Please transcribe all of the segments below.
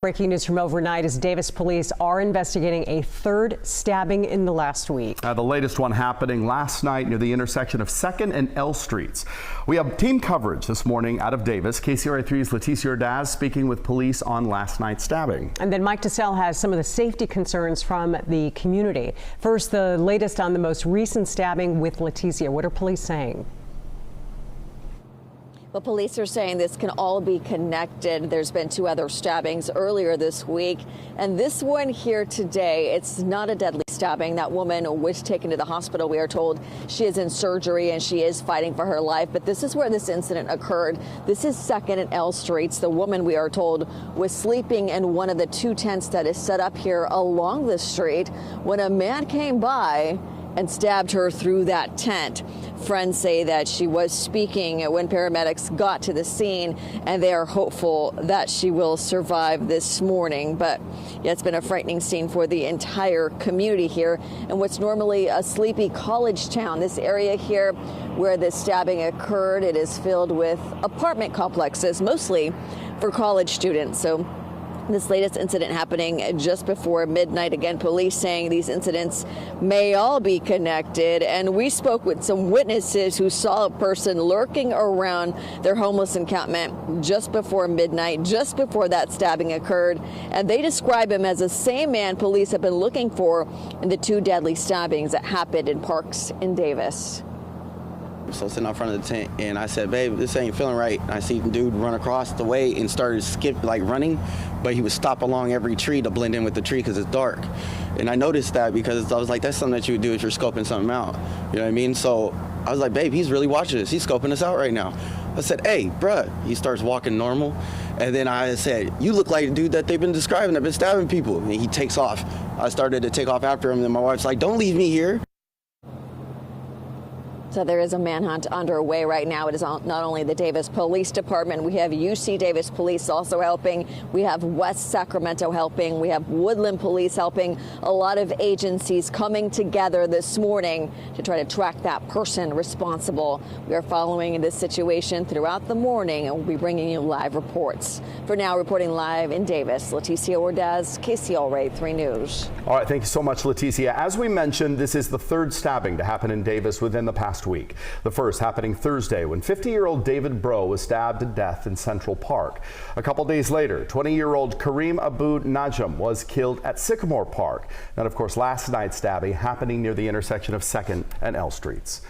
Breaking news from overnight as Davis police are investigating a third stabbing in the last week. The latest one happening last night near the intersection of 2nd and L Streets. We have team coverage this morning out of Davis. KCRA3's Leticia Ordaz speaking with police on last night's stabbing. And then Mike DeSalle has some of the safety concerns from the community. First, the latest on the most recent stabbing with Leticia. What are police saying? Well, police are saying this can all be connected. There's been 2 other stabbings earlier this week, and this one here today, it's not a deadly stabbing. That woman was taken to the hospital. We are told she is in surgery and she is fighting for her life, but this is where this incident occurred. This is 2nd and L Streets. The woman, we are told, was sleeping in one of the 2 tents that is set up here along the street when a man came by and stabbed her through that tent. Friends say that she was speaking when paramedics got to the scene, and they are hopeful that she will survive this morning. But yeah, it's been a frightening scene for the entire community here in what's normally a sleepy college town. This area here where the stabbing occurred, it is filled with apartment complexes, mostly for college students. So this latest incident happening just before midnight. Again, police saying these incidents may all be connected. And we spoke with some witnesses who saw a person lurking around their homeless encampment just before midnight, just before that stabbing occurred. And they describe him as the same man police have been looking for in the 2 deadly stabbings that happened in parks in Davis. So sitting out front of the tent, and I said, "Babe, this ain't feeling right." And I see the dude run across the way and started running, but he would stop along every tree to blend in with the tree because it's dark. And I noticed that because I was like, that's something that you would do if you're scoping something out. You know what I mean? So I was like, "Babe, he's really watching this. He's scoping us out right now." I said, "Hey, bruh." He starts walking normal. And then I said, "You look like the dude that they've been describing. I've been stabbing people." And he takes off. I started to take off after him. And my wife's like, "Don't leave me here." So there is a manhunt underway right now. It is not only the Davis Police Department. We have UC Davis Police also helping. We have West Sacramento helping. We have Woodland Police helping. A lot of agencies coming together this morning to try to track that person responsible. We are following this situation throughout the morning, and we'll be bringing you live reports. For now, reporting live in Davis, Leticia Ordaz, KCRA3 News. All right, thank you so much, Leticia. As we mentioned, this is the 3rd stabbing to happen in Davis within the past week. The first happening Thursday when 50-year-old David Bro was stabbed to death in Central Park. A couple days later, 20-year-old Kareem Abu Najam was killed at Sycamore Park. And of course, last night's stabbing happening near the intersection of 2nd and L Streets.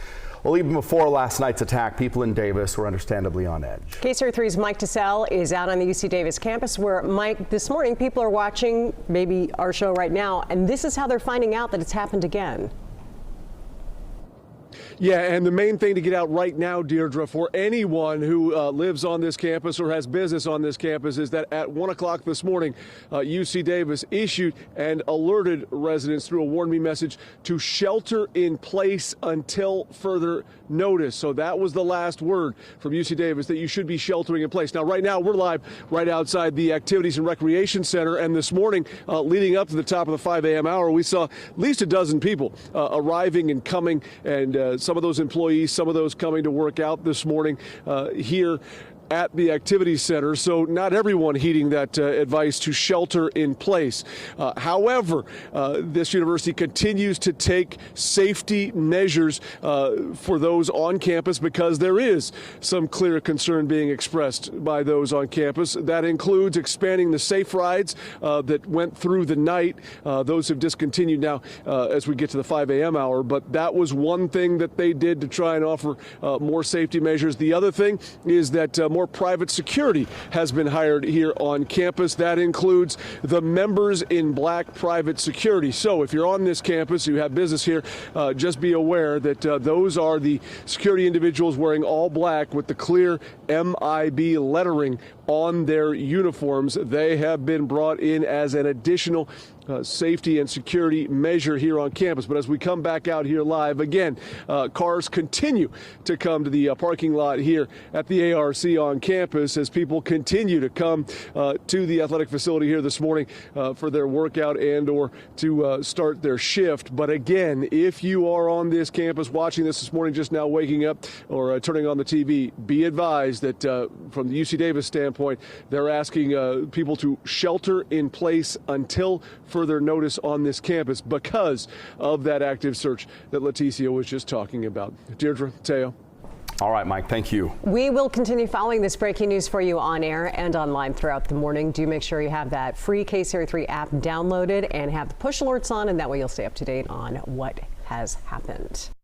Well, even before last night's attack, people in Davis were understandably on edge. KCRA3's Mike DeSalle is out on the UC Davis campus where, Mike, this morning people are watching maybe our show right now, and this is how they're finding out that it's happened again. Yeah, and the main thing to get out right now, Deirdre, for anyone who lives on this campus or has business on this campus is that at 1 o'clock this morning, UC Davis issued and alerted residents through a warn me message to shelter in place until further notice. So that was the last word from UC Davis, that you should be sheltering in place. Now, right now, we're live right outside the Activities and Recreation Center. And this morning, leading up to the top of the 5 a.m. hour, we saw at least a dozen people arriving and coming, and some of those employees, some of those coming to work out this morning here at the Activities Center. So not everyone heeding that advice to shelter in place. However, this university continues to take safety measures for those on campus because there is some clear concern being expressed by those on campus. That includes expanding the safe rides that went through the night. Those have discontinued now as we get to the 5 a.m. hour, but that was one thing that they did to try and offer more safety measures. The other thing is that more private security has been hired here on campus. That includes the Members in Black Private Security. So if you're on this campus, you have business here, just be aware that those are the security individuals wearing all black with the clear MIB lettering on their uniforms. They have been brought in as an additional safety and security measure here on campus. But as we come back out here live again, cars continue to come to the parking lot here at the ARC on campus as people continue to come to the athletic facility here this morning for their workout and or to start their shift. But again, if you are on this campus watching this morning, just now waking up or turning on the TV, be advised that from the UC Davis standpoint, point. They're asking people to shelter in place until further notice on this campus because of that active search that Leticia was just talking about. Deirdre, Teo. All right, Mike, thank you. We will continue following this breaking news for you on air and online throughout the morning. Do make sure you have that free KCRA 3 app downloaded and have the push alerts on, and that way you'll stay up to date on what has happened.